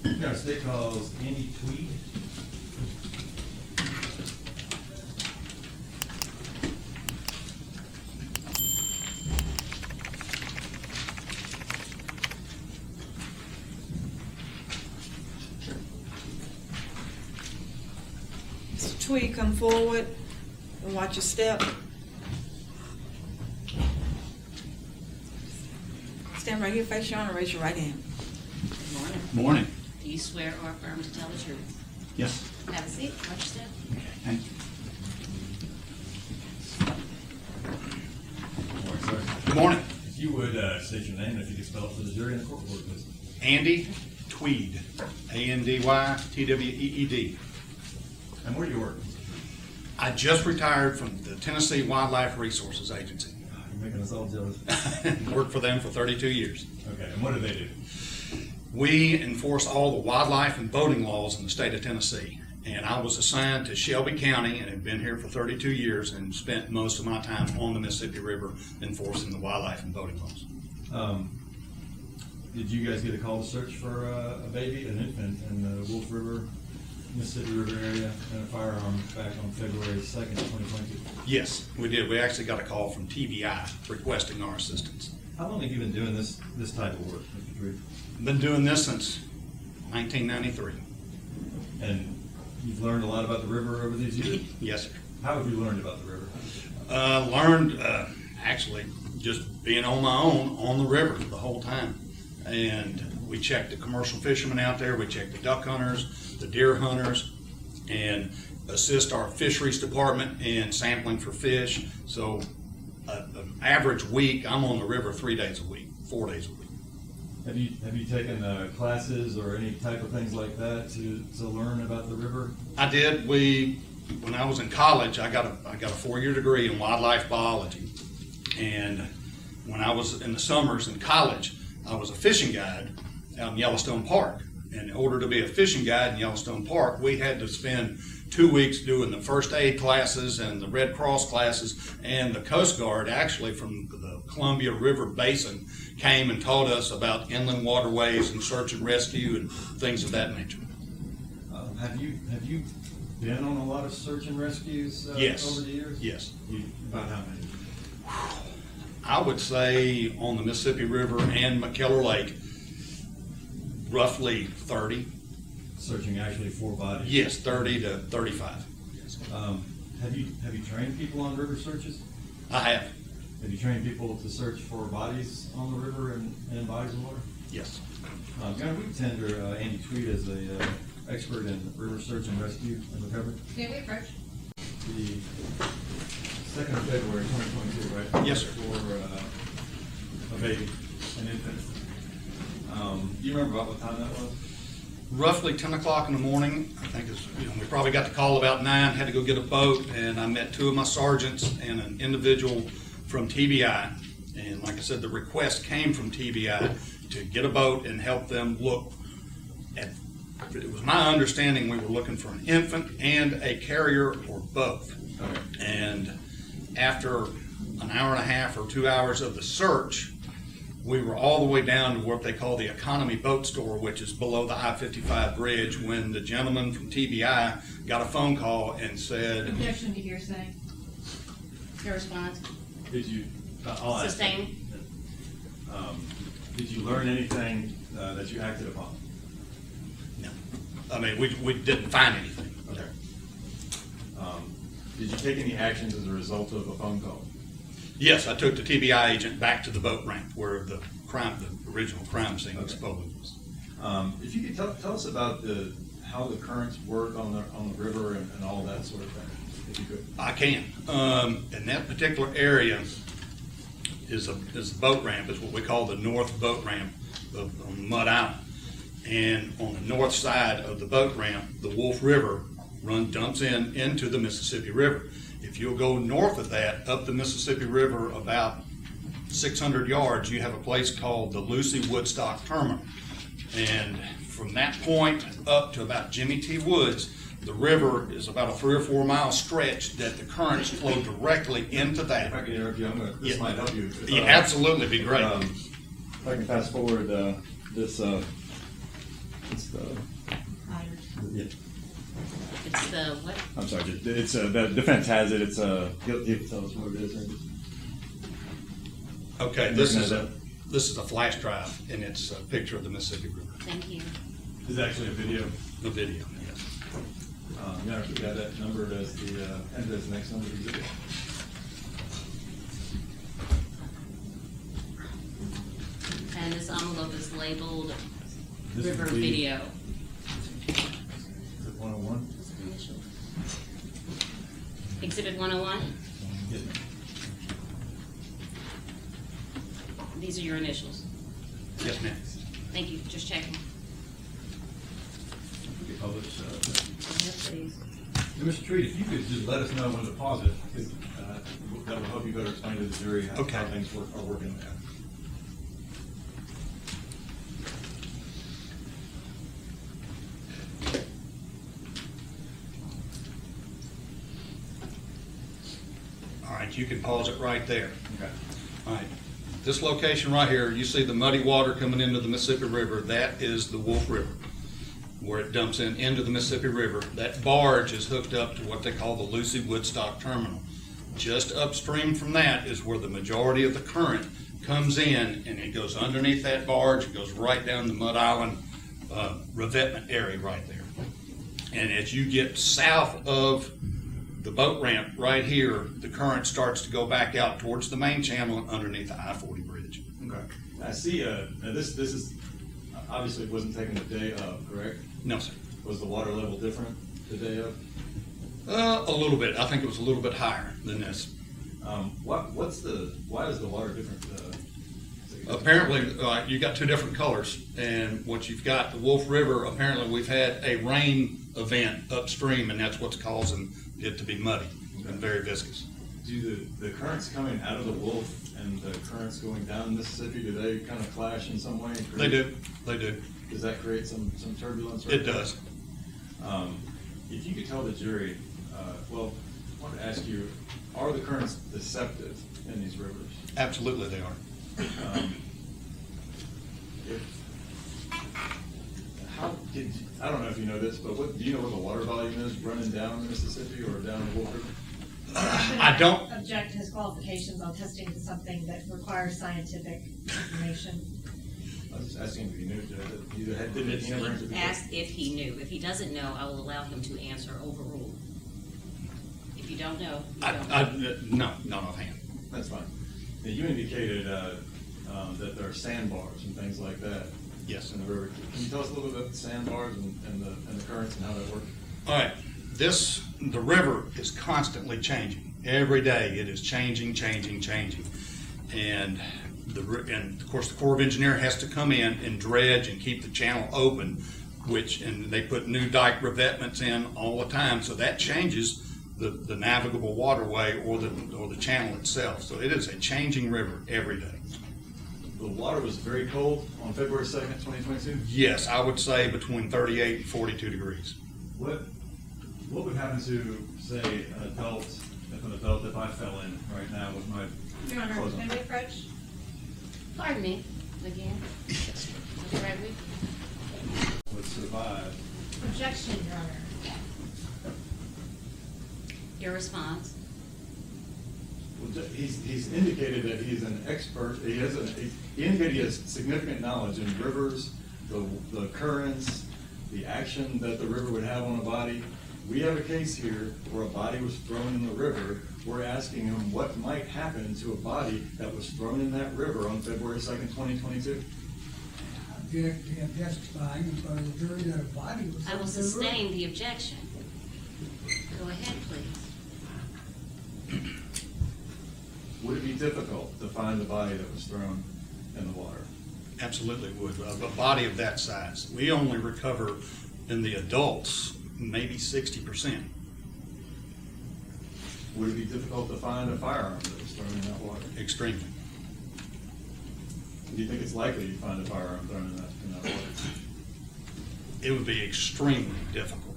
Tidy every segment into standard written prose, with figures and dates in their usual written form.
Our state calls Andy Tweed. Mr. Tweed, come forward and watch your step. Stand right here, face your honor, raise your right hand. Good morning. Morning. Do you swear or affirm to tell the truth? Yes. Have a seat. Watch your step. Okay, thank you. Good morning, sir. Good morning. If you would state your name, and if you could spell it for the jury and the court reporter, please. Andy Tweed, ANDYTWEED. And where do you work? I just retired from the Tennessee Wildlife Resources Agency. You're making us all jealous. Worked for them for 32 years. Okay, and what do they do? We enforce all the wildlife and boating laws in the state of Tennessee. And I was assigned to Shelby County and have been here for 32 years and spent most of my time on the Mississippi River enforcing the wildlife and boating laws. Did you guys get a call to search for a baby, an infant, in the Wolf River, Mississippi River area, and a firearm back on February 2nd, 2022? Yes, we did. We actually got a call from TBI requesting our assistance. How long have you been doing this type of work, Mr. Tweed? Been doing this since 1993. And you've learned a lot about the river over these years? Yes, sir. How have you learned about the river? Learned actually just being on my own on the river the whole time. And we checked the commercial fishermen out there, we checked the duck hunters, the deer hunters, and assist our fisheries department in sampling for fish. So an average week, I'm on the river 3 days a week, 4 days a week. Have you taken classes or any type of things like that to learn about the river? I did. When I was in college, I got a 4-year degree in wildlife biology. And when I was in the summers in college, I was a fishing guide out in Yellowstone Park. And in order to be a fishing guide in Yellowstone Park, we had to spend 2 weeks doing the first aid classes and the Red Cross classes, and the Coast Guard actually from the Columbia River Basin came and taught us about inland waterways and search and rescue and things of that nature. Have you been on a lot of search and rescues Yes. over the years? Yes. About how many? I would say on the Mississippi River and McKellar Lake, roughly 30. Searching actually for bodies? Yes, 30 to 35. Yes. Have you trained people on river searches? I have. Have you trained people to search for bodies on the river and in bodies of water? Yes. Governor, we tender Andy Tweed as a expert in river search and rescue and recovery. May we approach? The 2nd of February 2022, right? Yes, sir. For a baby, an infant. Do you remember about what time that was? Roughly 10 o'clock in the morning. I think we probably got the call about 9, had to go get a boat, and I met 2 of my sergeants and an individual from TBI. And like I said, the request came from TBI to get a boat and help them look at, it was my understanding we were looking for an infant and a carrier or both. Okay. And after an hour and a half or 2 hours of the search, we were all the way down to what they call the Economy Boat Store, which is below the I-55 bridge, when the gentleman from TBI got a phone call and said, Objection to hearsay. Your response? Did you, I'll ask. Sustain. Did you learn anything that you acted upon? no. I mean, we didn't find anything. Okay. Did you take any actions as a result of a phone call? Yes, I took the TBI agent back to the boat ramp where the original crime scene supposedly was. If you could tell us about how the currents work on the river and all that sort of thing, if you could. I can. In that particular area is the boat ramp, is what we call the north boat ramp on Mud Island. And on the north side of the boat ramp, the Wolf River dumps into the Mississippi River. If you'll go north of that, up the Mississippi River about 600 yards, you have a place called the Lucy Woodstock Terminal. And from that point up to about Jimmy T. Woods, the river is about a 3 or 4 mile stretch that the currents flow directly into that. If I can interrupt you, this might help you. Yeah, absolutely, be great. If I can fast forward this the, Yeah. It's the what? I'm sorry, it's, the defense has it, it's a, he'll tell us what it is. Randy. Okay, this is a flash drive, and it's a picture of the Mississippi River. Thank you. This is actually a video. The video, yes. You know, we got that numbered as the, and as the next number of exhibit. And this envelope is labeled This River would be- Video. Is it 101? What's the initial? Exhibit 101? Yes, ma'am. These are your initials. Yes, ma'am. Thank you, just checking. We could publish, Yes, please. Mr. Tweed, if you could just let us know when to pause it, because that would help you better explain to the jury how Okay. things are working there. All right, you can pause it right there. Okay. All right, this location right here, you see the muddy water coming into the Mississippi River, that is the Wolf River, where it dumps into the Mississippi River. That barge is hooked up to what they call the Lucy Woodstock Terminal. Just upstream from that is where the majority of the current comes in, and it goes underneath that barge, it goes right down the Mud Island revetment area right there. And as you get south of the boat ramp right here, the current starts to go back out towards the main channel and underneath the I-40 bridge. Okay. I see, now this is, obviously it wasn't taken the day of, correct? No, sir. Was the water level different the day of? A little bit. I think it was a little bit higher than this. Why is the water different? Apparently, you got two different colors, and what you've got, the Wolf River, apparently we've had a rain event upstream, and that's what's causing it to be muddy and very viscous. Do the currents coming out of the Wolf and the currents going down Mississippi, do they kind of clash in some way? They do. They do. Does that create some turbulence? It does. If you could tell the jury, well, I wanted to ask you, are the currents deceptive in these rivers? Absolutely, they are. I don't know if you know this, but do you know what the water volume is running down the Mississippi or down the Wolf River? I don't. Object his qualifications on testing to something that requires scientific information. I was just asking if you knew. Didn't he never answer the Asked if he knew. If he doesn't know, I will allow him to answer overruled. If you don't know, you don't. No, not offhand. That's fine. Now, you indicated that there are sandbars and things like that. Yes. In the river. Can you tell us a little bit about the sandbars and the currents and how that works? All right, the river is constantly changing. Every day it is changing. And of course, the Corps of Engineer has to come in and dredge and keep the channel open, and they put new dike revetments in all the time, so that changes the navigable waterway or the channel itself. So it is a changing river every day. The water was very cold on February 2nd, 2022. Yes, I would say between 38 and 42 degrees. What would happen to, say, an adult, if I fell in right now with my Your Honor, clothes on? may we approach? Pardon me, again. That's right with you. Would survive? Objection, Your Honor. Your response? Well, he's indicated that he's an expert. He indicated he has significant knowledge in rivers, the currents, the action that the river would have on a body. We have a case here where a body was thrown in the river. We're asking him what might happen to a body that was thrown in that river on February 2nd, 2022. Object, he testifying in front of the jury that a body was. I will sustain the objection. Go ahead, please. Would it be difficult to find the body that was thrown in the water? Absolutely would. A body of that size. We only recover in the adults maybe 60%. Would it be difficult to find a firearm that was thrown in that water? Extremely. Do you think it's likely you'd find a firearm thrown in that water? It would be extremely difficult.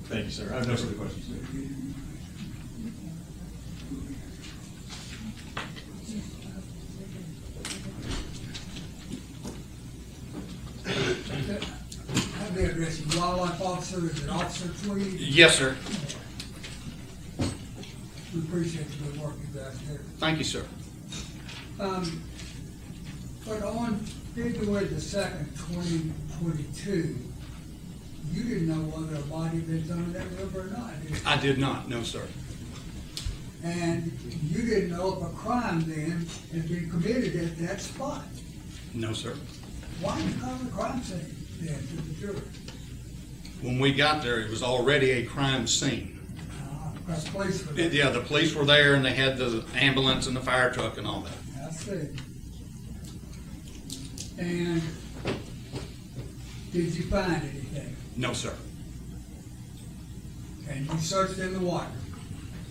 Thank you, sir. I have no further questions. me address you, wildlife officer, is it Officer Tweed? Yes, sir. We appreciate the good work you guys do. Thank you, sir. But on February the 2nd, 2022, you didn't know whether a body had been thrown in that river or not, did you? I did not, no, sir. And you didn't know if a crime then had been committed at that spot. No, sir. Why did you call the crime scene then to the jury? When we got there, it was already a crime scene. Because police were there. Yeah, the police were there and they had the ambulance and the fire truck and all that. I see. And did you find anything? No, sir. And you searched in the water?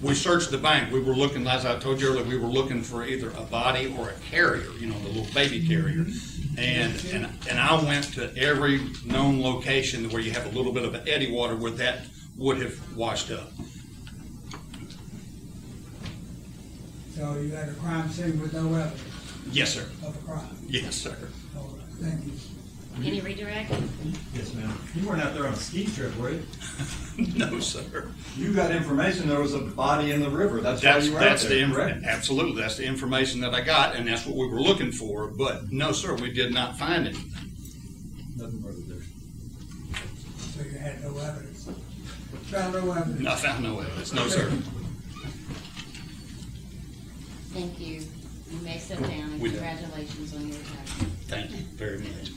We searched the bank. We were looking, as I told you earlier, we were looking for either a body or a carrier, you know, the little baby carrier. And I went to every known location where you have a little bit of an eddy water where that would have washed up. So you had a crime scene with no evidence Yes, sir. of a crime? Yes, sir. All right, thank you. Any redirect? Yes, ma'am. You weren't out there on a ski trip, were you? No, sir. You got information there was a body in the river. That's why you were out That's there, the, correct? absolutely, that's the information that I got, and that's what we were looking for, but no, sir, we did not find anything. Nothing further there. So you had no evidence? Found no evidence? I found no evidence, no, sir. Thank you. You may sit down, and We- congratulations on your retirement. Thank you very much.